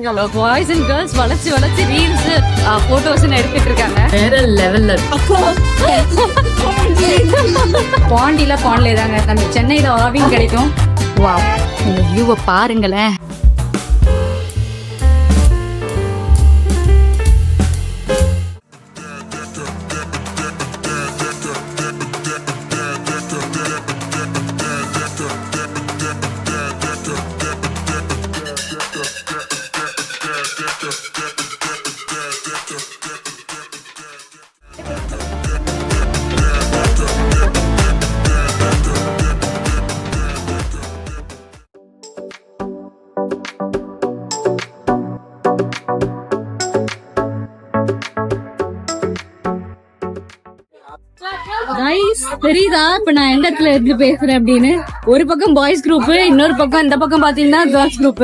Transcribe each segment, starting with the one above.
Boys and girls வளைச்சு வளைச்சு reels photos எடுத்துட்டு இருக்காங்க. வேற லெவல்ல பாண்டில தாங்க நம்ம சென்னையில ஆவியும் கிடைக்கும். வாவ், இந்த வியூவை பாருங்களேன். தெரியுதா இப்ப நான் எந்த இடத்துல இருந்து பேசுறேன் அப்படின்னு? ஒரு பக்கம் பாய்ஸ் குரூப், இன்னொரு பக்கம் இந்த பக்கம் பாத்தீங்கன்னா கேர்ள்ஸ் குரூப்.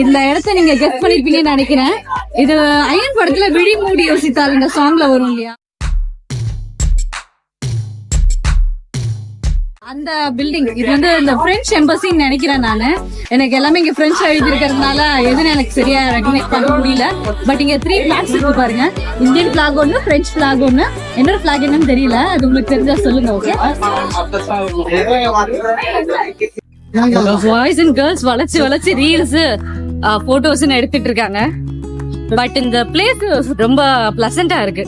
இந்த இடத்த நீங்க கெஸ் பண்ணிருப்பீங்கன்னு நினைக்கிறேன். இது அயன் படத்துல விழி மூடி யோசித்தால் இந்த சாங்ல வரும் இல்லையா, அந்த பில்டிங். இது வந்து இந்த பிரெஞ்ச் எம்பசின்னு நினைக்கிறேன் நானு. எனக்கு எல்லாமே இங்க பிரெஞ்ச் எழுதி இருக்கிறதுனால எதுன்னு எனக்கு சரியா ரெகனைஸ் பண்ண முடியல. பட் இங்க 3 பிளாக்ஸ் இருக்கு பாருங்க. இந்தியன் பிளாக் ஒண்ணு, பிரெஞ்ச் பிளாக் ஒண்ணு, இன்னொரு பிளாக் என்னன்னு தெரியல. அது உங்களுக்கு தெரிஞ்சா சொல்லுங்க. ஓகே, பாய்ஸ் அண்ட் கேர்ள்ஸ் வளைச்சு வளைச்சு ரீல்ஸ் போட்டோஸ் எடுத்துட்டு இருக்காங்க. பட் இந்த பிளேஸ் ரொம்ப பிளசண்டா இருக்கு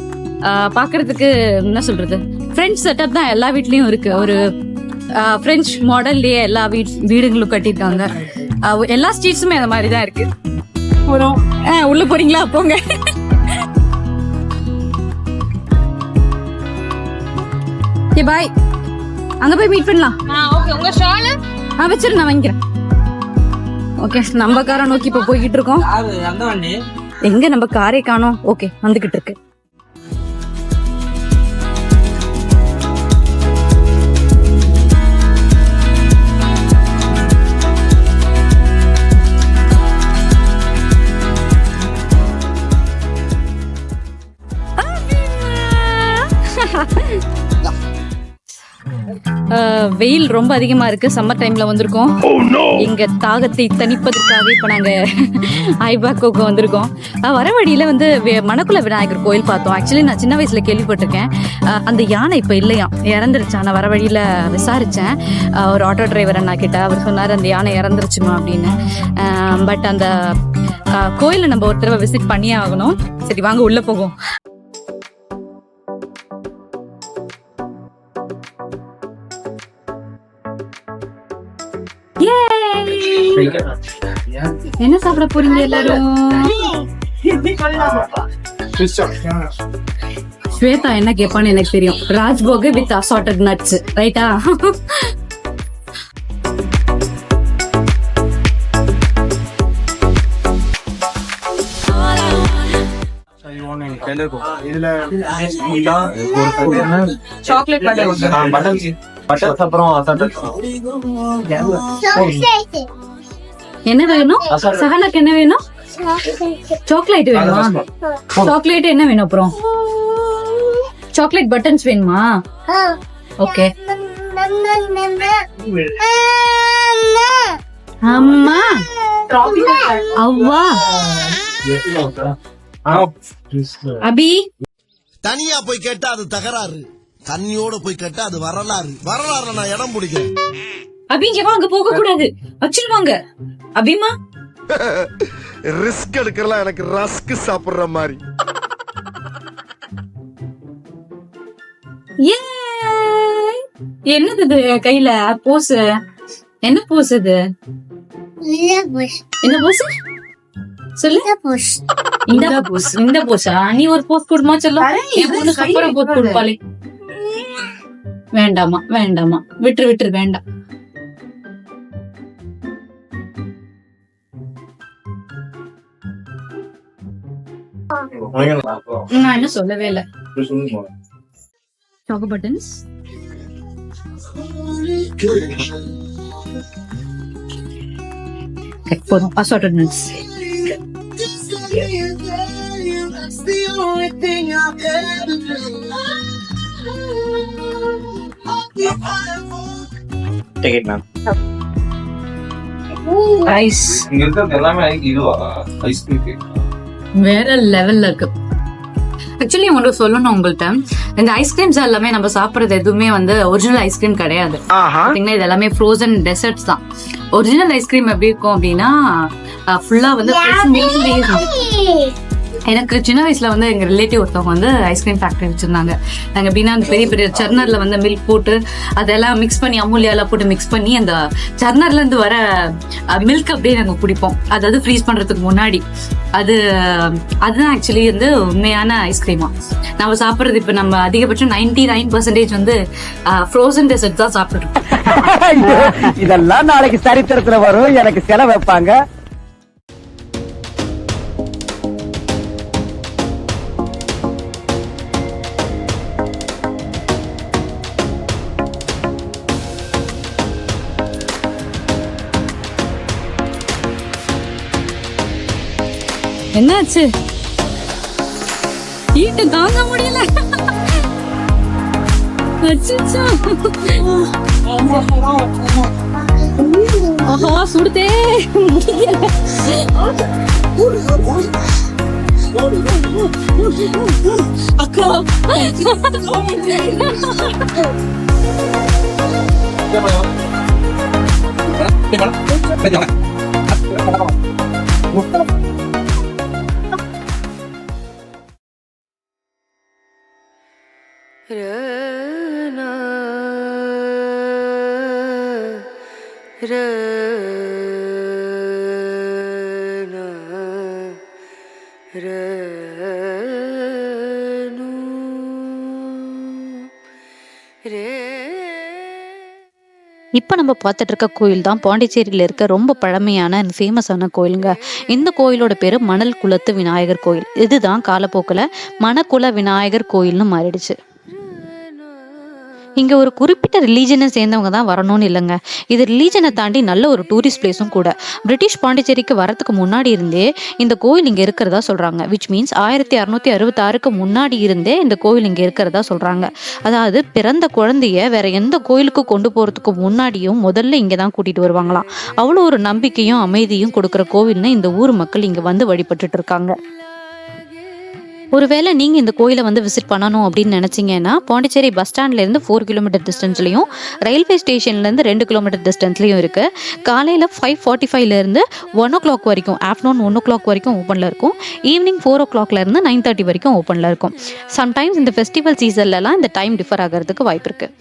பாக்குறதுக்கு. என்ன சொல்றது, பிரெஞ்ச் செட்டப் தான் எல்லா வீட்லயும் இருக்கு. ஒரு பிரெஞ்ச் மாடல்லயே எல்லா வீடுகளும் கட்டிருக்காங்க. எல்லா ஸ்ட்ரீட்ஸுமே அந்த மாதிரி தான் இருக்கு. உள்ள போறீங்களா? போங்க. பாய், அங்க போய் மீட் பண்ணலாம். உங்க ஷால் வச்சிரு, நான் வாங்கிக்கிறேன். ஓகே, நம்ம காரை நோக்கி இப்ப போய்கிட்டு இருக்கோம். எங்க நம்ம காரை காணோம். ஓகே, வந்துகிட்டு இருக்கு. வெயில் ரொம்ப அதிகமா இருக்கு. சம்மர் டைம்ல வந்திருக்கோம். இங்க தாகத்தை தணிப்பதற்காக இப்ப நாங்க ஐபாக்கோக்கு வந்திருக்கோம். வர வழியில வந்து மணக்குள விநாயகர் கோயில் பார்த்தோம். ஆக்சுவலி நான் சின்ன வயசுல கேள்விப்பட்டிருக்கேன். அந்த யானை இப்ப இல்லையா, இறந்துருச்சா. நான் வர வழியில விசாரிச்சேன் ஒரு ஆட்டோ டிரைவர் அண்ணா கிட்ட. அவர் சொன்னாரு அந்த யானை இறந்துருச்சுமா அப்படின்னு. பட் அந்த கோயில நம்ம ஒரு தடவை விசிட் பண்ணியே ஆகணும். சரி, வாங்க உள்ள போவோம். என்ன சாப்பிட போறீங்க எல்லாரும்? ஸ்வேதா என்ன கேட்பான்னு எனக்கு தெரியும். ராஜ்போக் வித் அசார்ட்டட் நட்ஸ், ரைட்டா? என்ன வேணும்? சஹனாக்கு என்ன வேணும்? சாக்லேட் வேணுமா? சாக்லேட் என்ன வேணும்? அப்புறம் சாக்லேட் பட்டன்ஸ் வேணுமா? ஓகே. அம்மா, அவ்வா, அபி. தனியா போய் கேட்டா அது தகராறு, தண்ணியோட போய் கேட்டா அது வரலாறு. வரலாறு நான் இடம் பிடிக்கிறேன். அபிஞ்சவா அங்க போக கூடாது, வச்சிருவாங்க. அபிமா, ரிஸ்க் எடுக்கலாம். எனக்கு ரஸ்க் சாப்பிடுற மாதிரி. என்னது இது கையில போஸ்? என்ன போஸ் இது? என்ன போஸ் சொல்லு? இந்த போஸ். இந்த போஸா? நீ ஒரு போஸ் கொடுமா சொல்ல. சூப்பரா போஸ் கொடுப்பாளே. வேண்டாமா வேண்டாமா, விட்டுரு வேண்டாம். நான் என்ன சொல்லவே இல்ல. Choco buttons. போதும். Assorted nuts. Take it, ma'am. Ice இங்க இருக்கிறது எல்லாமே இதுவா ஐஸ்கிரீம் கேக் வேற லெவல்ல இருக்கு. ஆக்சுவலி உங்களுக்கு சொல்லணும் உங்கள்கிட்ட, இந்த ஐஸ்கிரீம்ஸ் எல்லாமே நம்ம சாப்பிட்றது எதுவுமே வந்து ஒரிஜினல் ஐஸ்கிரீம் கிடையாது. பாத்தீங்கன்னா இது எல்லாமே ஃப்ரோசன் டெசர்ட்ஸ் தான். ஒரிஜினல் ஐஸ்கிரீம் எப்படி இருக்கும் அப்படின்னா ஃபுல்லா வந்து எனக்கு சின்ன வயசுல வந்து எங்க ரிலேட்டிவ் ஒருத்தவங்க வந்து ஐஸ்கிரீம் ஃபேக்டரி வச்சிருந்தாங்க. நாங்க எப்படின்னா அந்த பெரிய பெரிய சர்னர்ல வந்து மில்க் போட்டு அதெல்லாம் மிக்ஸ் பண்ணி அமுலியாலாம் போட்டு மிக்ஸ் பண்ணி அந்த சர்னர்ல இருந்து வர மில்க் அப்படியே நாங்க குடிப்போம். அதாவது ஃப்ரீஸ் பண்றதுக்கு முன்னாடி. அதுதான் ஆக்சுவலி வந்து உண்மையான ஐஸ்கிரீமா. நம்ம சாப்பிட்றது இப்ப நம்ம அதிகபட்சம் 99% வந்து ஃப்ரோசன் டெசர்ட் தான் சாப்பிட்டுருக்கோம். இதெல்லாம் நாளைக்கு சரித்திரத்துல வரும், எனக்கு செலவு வைப்பாங்க. என்னாச்சு? ஹீட் தாங்க முடியல. அச்சச்சோ. ஆஹா சுடுதே முடியல. அக்கா இப்போ நம்ம பார்த்துட்டு இருக்க கோயில் தான் பாண்டிச்சேரியில் இருக்க ரொம்ப பழமையான ஃபேமஸான கோயிலுங்க. இந்த கோயிலோட பேர் மணல் குளத்து விநாயகர் கோயில். இதுதான் காலப்போக்கில் மணக்குள விநாயகர் கோயில்னு மாறிடுச்சு. இங்கே ஒரு குறிப்பிட்ட ரிலீஜனை சேர்ந்தவங்க தான் வரணும்னு இல்லைங்க. இது ரிலீஜனை தாண்டி நல்ல ஒரு டூரிஸ்ட் பிளேஸும் கூட. பிரிட்டிஷ் பாண்டிச்சேரிக்கு வரத்துக்கு முன்னாடி இருந்தே இந்த கோயில் இங்கே இருக்கிறதா சொல்கிறாங்க. விச் மீன்ஸ் 1666க்கு முன்னாடி இருந்தே இந்த கோயில் இங்கே இருக்கிறதா சொல்கிறாங்க. அதாவது பிறந்த குழந்தைய வேற எந்த கோயிலுக்கு கொண்டு போகிறதுக்கு முன்னாடியும் முதல்ல இங்கே தான் கூட்டிகிட்டு வருவாங்களாம். அவ்வளோ ஒரு நம்பிக்கையும் அமைதியும் கொடுக்குற கோவில்னு இந்த ஊர் மக்கள் இங்கே வந்து வழிபட்டுட்டு இருக்காங்க. ஒருவேளை நீங்கள் இந்த கோயிலை வந்து விசிட் பண்ணணும் அப்படின்னு நினச்சிங்கன்னா பாண்டிச்சேரி பஸ் ஸ்டாண்ட்லேருந்து 4 கிலோமீட்டர் டிஸ்டன்ஸ்லையும் ரயில்வே ஸ்டேஷன்லேருந்து 2 கிலோமீட்டர் டிஸ்டன்ஸ்லையும் இருக்குது. காலையில் 5:45லேருந்து 1 o'clock வரைக்கும், ஆஃப்டர்நூன் 1 o'clock வரைக்கும் ஓப்பனில் இருக்கும். ஈவினிங் 4 o'clockலேருந்து 9:30 வரைக்கும் ஓப்பனில் இருக்கும். சம்டைம்ஸ் இந்த ஃபெஸ்டிவல் சீசன்லலாம் இந்த டைம் டிஃபர் ஆகிறதுக்கு வாய்ப்பு இருக்குது.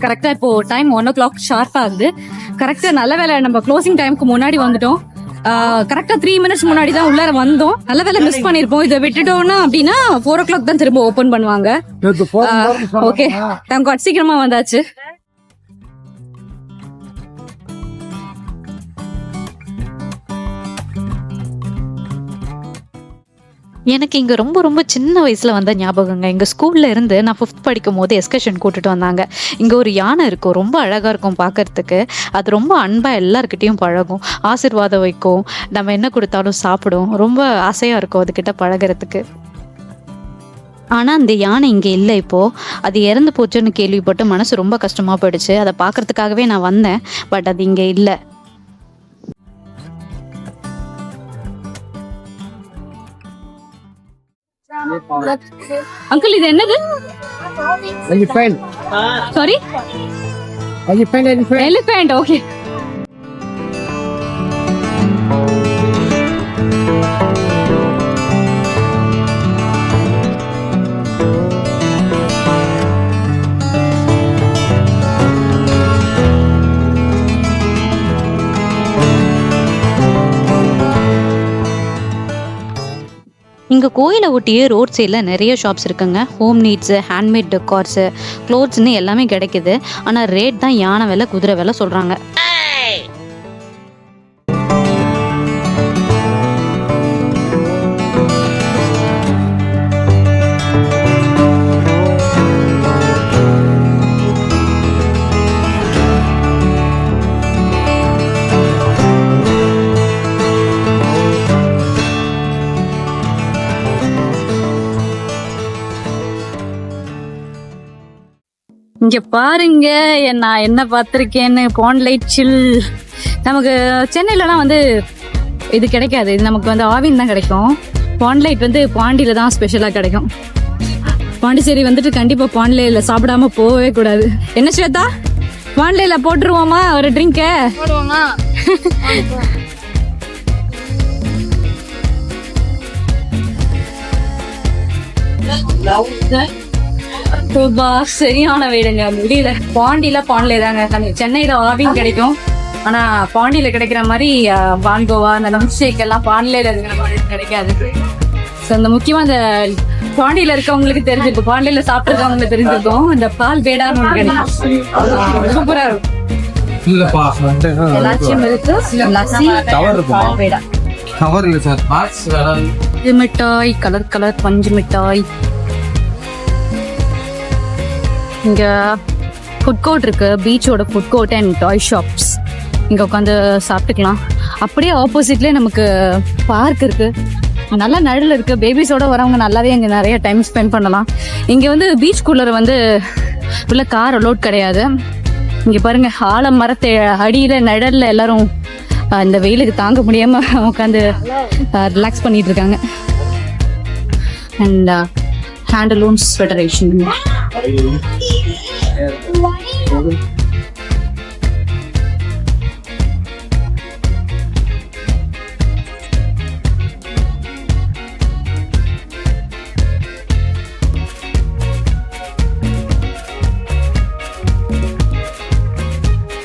கரெக்டா இப்போ டைம் 1 o'clock ஷார்ப் ஆகுது. கரெக்டா நல்ல வேலை நம்ம க்ளோசிங் டைமுக்கு முன்னாடி வந்துட்டோம். கரெக்டா 3 minutes முன்னாடி தான் உள்ளார வந்தோம். நல்ல வேலை மிஸ் பண்ணிருப்போம். இதை விட்டுட்டோம்னா அப்படின்னா 4 o'clock தான் திரும்ப ஓபன் பண்ணுவாங்க. ஓகே தேங்க் காட் சீக்கிரமா வந்தாச்சு. எனக்கு இங்கே ரொம்ப ரொம்ப சின்ன வயசில் வந்த ஞாபகங்க. எங்கள் ஸ்கூலில் இருந்து நான் 5th படிக்கும் போது எஸ்கர்ஷன் கூட்டிட்டு வந்தாங்க. இங்கே ஒரு யானை இருக்கும், ரொம்ப அழகாக இருக்கும் பார்க்கறதுக்கு. அது ரொம்ப அன்பாக எல்லாருக்கிட்டையும் பழகும், ஆசீர்வாதம் வைக்கும், நம்ம என்ன கொடுத்தாலும் சாப்பிடும். ரொம்ப ஆசையாக இருக்கும் அதுக்கிட்ட பழகிறதுக்கு. ஆனால் அந்த யானை இங்கே இல்லை இப்போது. அது இறந்து போச்சுன்னு கேள்விப்பட்டு மனசு ரொம்ப கஷ்டமாக போயிடுச்சு. அதை பார்க்கறதுக்காகவே நான் வந்தேன், பட் அது இங்கே இல்லை. அங்கிள் இது என்னது? Sorry, elephant. ஓகே இங்கே கோயிலை ஒட்டியே ரோட் சைடில் நிறைய ஷாப்ஸ் இருக்குங்க. ஹோம் நீட்ஸு, ஹேண்ட்மேட் டெக்கார்ஸு, க்ளோத்ஸ்னு எல்லாமே கிடைக்குது. ஆனால் ரேட் தான் யானை விலை, குதிரை விலை சொல்கிறாங்க. இங்க பாருங்க நான் என்ன பார்த்துருக்கேன்னு. பாண்ட் லைட் சில். நமக்கு சென்னையிலலாம் வந்து இது கிடைக்காது. இது நமக்கு வந்து ஆவின் தான் கிடைக்கும். பாண்ட் லைட் வந்து பாண்டியில தான் ஸ்பெஷலாக கிடைக்கும். பாண்டிச்சேரி வந்துட்டு கண்டிப்பா பாண்ட்லேல சாப்பிடாம போகவே கூடாது. என்ன ஸ்வேதா, பாண்ட்லேல போட்டுருவோமா ஒரு ட்ரிங்க? சரியான வீடுங்க. முடியல. பாண்டியில தாங்க. சென்னையில ஆவின் கிடைக்கும். ஆனா பாண்டியில கிடைக்கிற மாதிரி பான்கோவா அந்த மில்க் ஷேக் எல்லாம் பாண்டியில இருக்கிற மாதிரி கிடைக்காது. அந்த முக்கியமா இந்த பாண்டியில இருக்கவங்களுக்கு தெரிஞ்சிருக்கும், பாண்டியில சாப்பிட்டுருக்கவங்களுக்கு தெரிஞ்சிருக்கும். இந்த பால் பேடான்னு ஒண்ணு கிடைக்கும். சூப்பரா இருக்கும். எல்லாச்சும் இருக்கு. லஸ்ஸி, பால் பேடா. இது மிட்டாய், கலர் பஞ்சு மிட்டாய். இங்க ஃபுட் கோர்ட் இருக்கு. பீச்சோட food court and toy shops. இங்க உட்காந்து சாப்பிட்டுக்கலாம். அப்படியே ஆப்போசிட்லேயே நமக்கு பார்க் இருக்கு. நல்லா நடுவில் இருக்கு. பேபிஸோட வரவங்க நல்லாவே இங்கே நிறைய டைம் ஸ்பெண்ட் பண்ணலாம். இங்கே வந்து பீச் கூலர் வந்து உள்ள கார் அலோட் கிடையாது. இங்கே பாருங்க, ஆலமரத்தை அடியில் நிழல்ல எல்லாரும் இந்த வெயிலுக்கு தாங்க முடியாம உட்காந்து ரிலாக்ஸ் பண்ணிட்டு இருக்காங்க. And handlooms federation.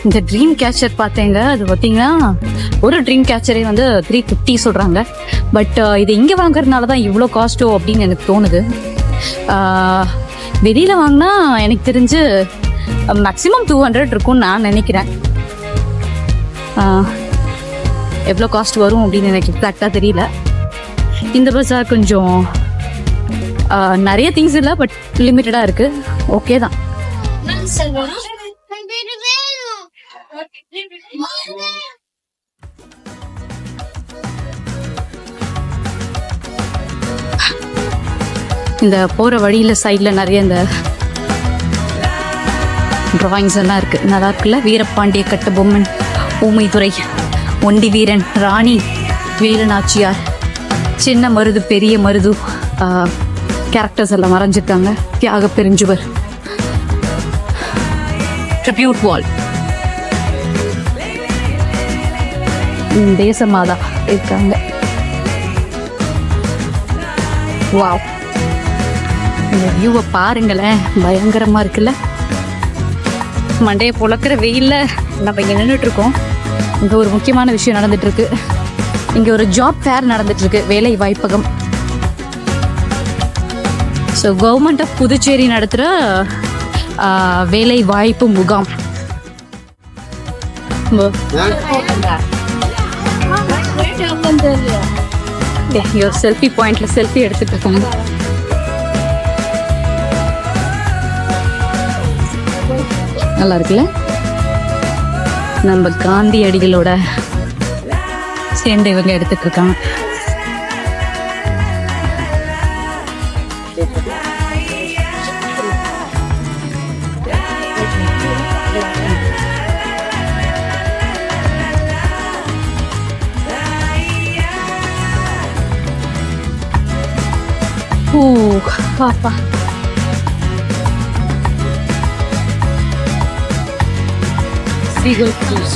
இந்த ட்ரீம் கேச்சர் பார்த்தேங்க. அது பார்த்தீங்கன்னா ஒரு ட்ரீம் கேச்சரே வந்து 350 சொல்கிறாங்க. பட் இது இங்கே வாங்குறதுனால தான் இவ்வளோ காஸ்ட்டோ அப்படின்னு எனக்கு தோணுது. வெளியில் வாங்கினா எனக்கு தெரிஞ்சு மேக்ஸிமம் 200 இருக்கும்னு நான் நினைக்கிறேன். எவ்வளோ காஸ்ட் வரும் அப்படின்னு எனக்கு எக்ஸாக்டாக தெரியல. இந்த பஸார் கொஞ்சம் நிறைய திங்ஸ் இல்லை, பட் லிமிட்டடாக இருக்குது. ஓகே தான். இந்த போற வழியில சைட்ல நிறைய இந்த டிராயிங்ஸ் எல்லாம் இருக்கு. நல்லா இருக்குல்ல. வீரபாண்டிய கட்டபொம்மன், ஊமைத்துறை, ஒண்டி வீரன், ராணி, வேலுநாச்சியார், சின்ன மருது, பெரிய மருது கேரக்டர்ஸ் எல்லாம் வரைஞ்சிருக்காங்க. தியாக பெருஞ்சுவர், ட்ரிபியூட் வால், தேசமாதா இருக்காங்க. வாவ், இந்த வியூவை பாருங்களேன், பயங்கரமா இருக்குல்ல. மண்டையை பொழக்கிற வெயில்ல நம்ம இங்க நின்றுட்டு இருக்கோம். இங்க ஒரு முக்கியமான விஷயம் நடந்துட்டு இருக்கு. இங்க ஒரு ஜாப் ஃபேர் நடந்துட்டு இருக்கு, வேலை வாய்ப்பகம். ஸோ கவர்மெண்ட் ஆஃப் புதுச்சேரி நடத்துகிற வேலை வாய்ப்பு முகாம். செல்ஃபி பாயிண்ட்ல செல்ஃபி எடுத்துட்டு இருக்காங்க. நல்லா இருக்குல்ல. நம்ம காந்தியடிகளோட சேர்ந்து இவங்க எடுத்துட்டு இருக்காங்க. பாப்பா Seagull Cruise.